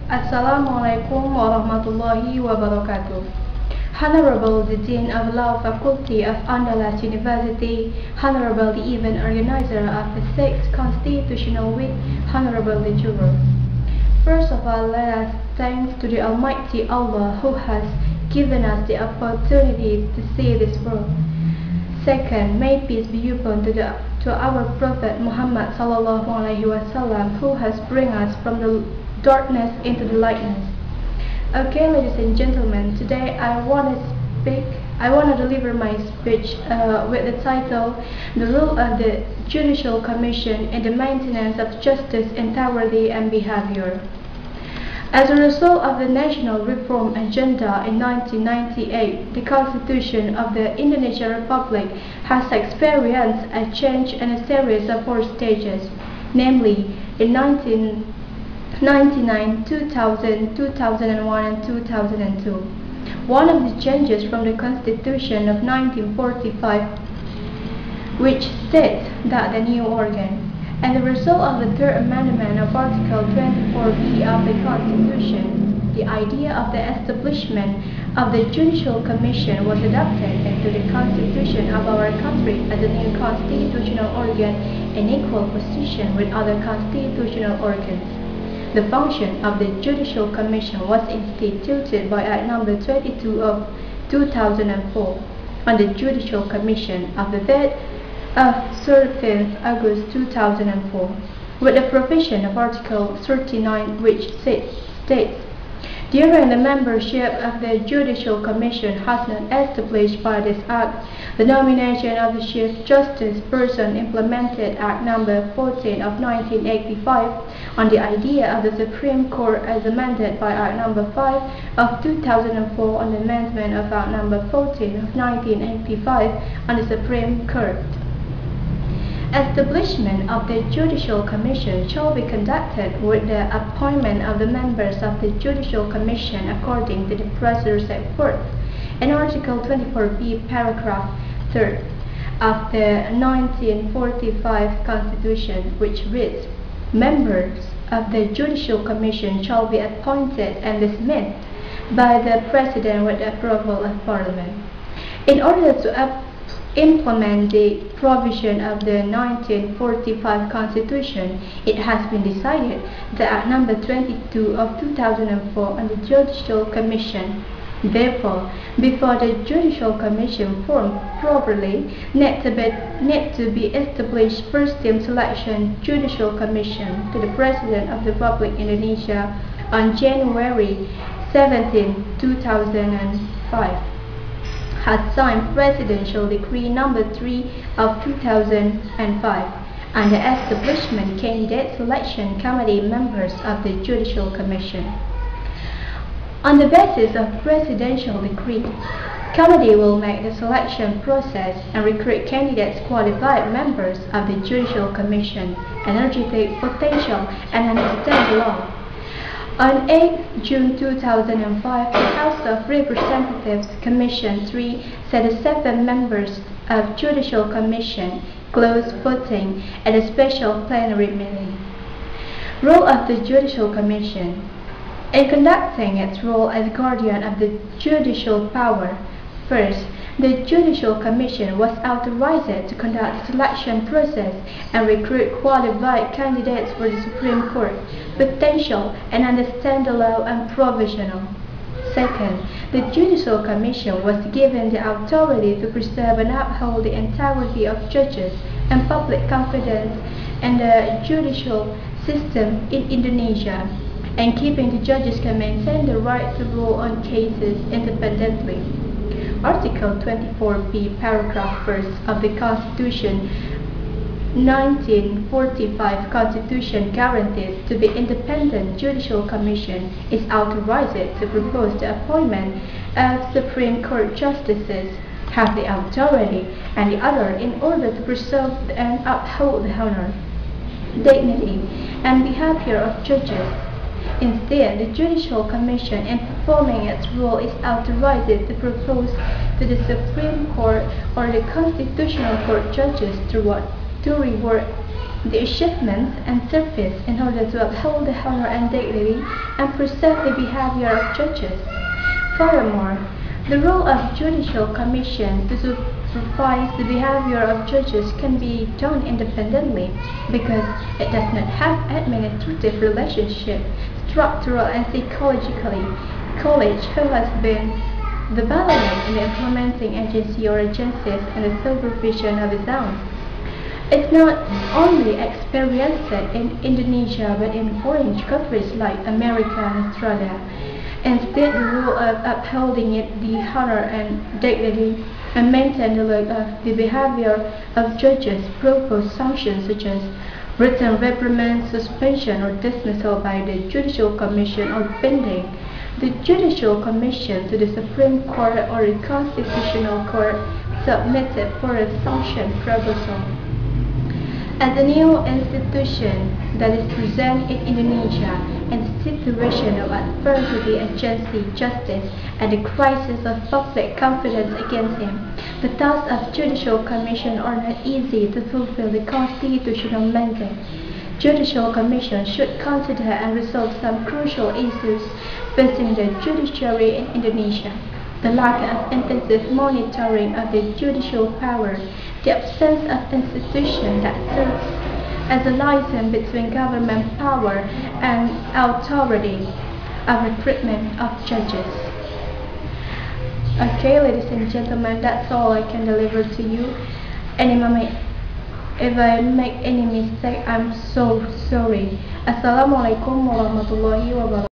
Assalamualaikum warahmatullahi wabarakatuh. Honorable the Dean of Law Faculty of Andalas University, Honorable the event organizer of the 6th Constitutional Week, Honorable the jurors. First of all, let us thank to the Almighty Allah who has given us the opportunity to see this world. Second, may peace be upon to our Prophet Muhammad sallallahu alaihi wasallam, who has bring us from the darkness into the lightness. Okay, ladies and gentlemen, today I want to deliver my speech with the title, The Role of the Judicial Commission in the Maintenance of Justice, Integrity and Behavior. As a result of the National Reform Agenda in 1998, the Constitution of the Indonesian Republic has experienced a change in a series of 4 stages, namely in 1999, 2000, 2001 and 2002. One of the changes from the Constitution of 1945, which states that the new organ, and the result of the 3rd Amendment of Article 24B of the Constitution, the idea of the establishment of the Judicial Commission was adopted into the Constitution of our country as a new constitutional organ in equal position with other constitutional organs. The function of the Judicial Commission was instituted by Act Number 22 of 2004 on the Judicial Commission of the 13th August 2004, with the provision of Article 39, which states, during the membership of the Judicial Commission has not established by this Act, the nomination of the Chief Justice person implemented Act Number 14 of 1985 on the idea of the Supreme Court as amended by Act Number 5 of 2004 on the amendment of Act Number 14 of 1985 on the Supreme Court. Establishment of the Judicial Commission shall be conducted with the appointment of the members of the Judicial Commission according to the procedure set forth in Article 24B, paragraph 3rd of the 1945 Constitution, which reads, members of the Judicial Commission shall be appointed and dismissed by the President with approval of Parliament. In order to implement the provision of the 1945 Constitution, it has been decided that Act Number 22 of 2004 on the Judicial Commission. Therefore, before the Judicial Commission formed properly, need to be established first-time selection Judicial Commission to the President of the Republic Indonesia on January 17, 2005. Has signed Presidential Decree Number 3 of 2005 and the Establishment Candidate Selection Committee members of the Judicial Commission. On the basis of Presidential Decree, Committee will make the selection process and recruit candidates qualified members of the Judicial Commission, energetic, potential, and understand the law. On 8 June 2005, the House of Representatives Commission 3 set the 7 members of Judicial Commission closed voting at a special plenary meeting. Role of the Judicial Commission. In conducting its role as guardian of the judicial power, first, the Judicial Commission was authorized to conduct the selection process and recruit qualified candidates for the Supreme Court, potential and understand the law and provisional. Second, the Judicial Commission was given the authority to preserve and uphold the integrity of judges and public confidence in the judicial system in Indonesia, and keeping the judges can maintain the right to rule on cases independently. Article 24B, paragraph 1st of the Constitution 1945 Constitution guarantees to the independent Judicial Commission is authorized to propose the appointment of Supreme Court justices, have the authority and the other in order to preserve and uphold the honor, dignity, and behavior of judges. Instead, the Judicial Commission, in performing its role, is authorized to propose to the Supreme Court or the Constitutional Court judges to reward the achievements and service in order to uphold the honor and dignity and preserve the behavior of judges. Furthermore, the role of Judicial Commission to supervise the behavior of judges can be done independently because it does not have administrative relationship, structural and psychologically. College, who has been the battlement in the implementing agency or agencies and the supervision of its own. It's not only experienced in Indonesia but in foreign countries like America and Australia. Instead, the rule of upholding the honor and dignity and maintain the law of the behavior of judges propose sanctions such as written reprimand, suspension or dismissal by the Judicial Commission or pending the Judicial Commission to the Supreme Court or the Constitutional Court submitted for a sanction proposal. As a new institution that is present in Indonesia in the situation of adversity agency justice and the crisis of public confidence against him, the tasks of Judicial Commission are not easy to fulfill the constitutional mandate. Judicial Commission should consider and resolve some crucial issues facing the judiciary in Indonesia. The lack of intensive monitoring of the judicial power, the absence of institution that serves as a liaison between government power and authority of recruitment of judges. Okay, ladies and gentlemen, that's all I can deliver to you. If I make any mistake, I'm so sorry. Assalamualaikum warahmatullahi wabarakatuh.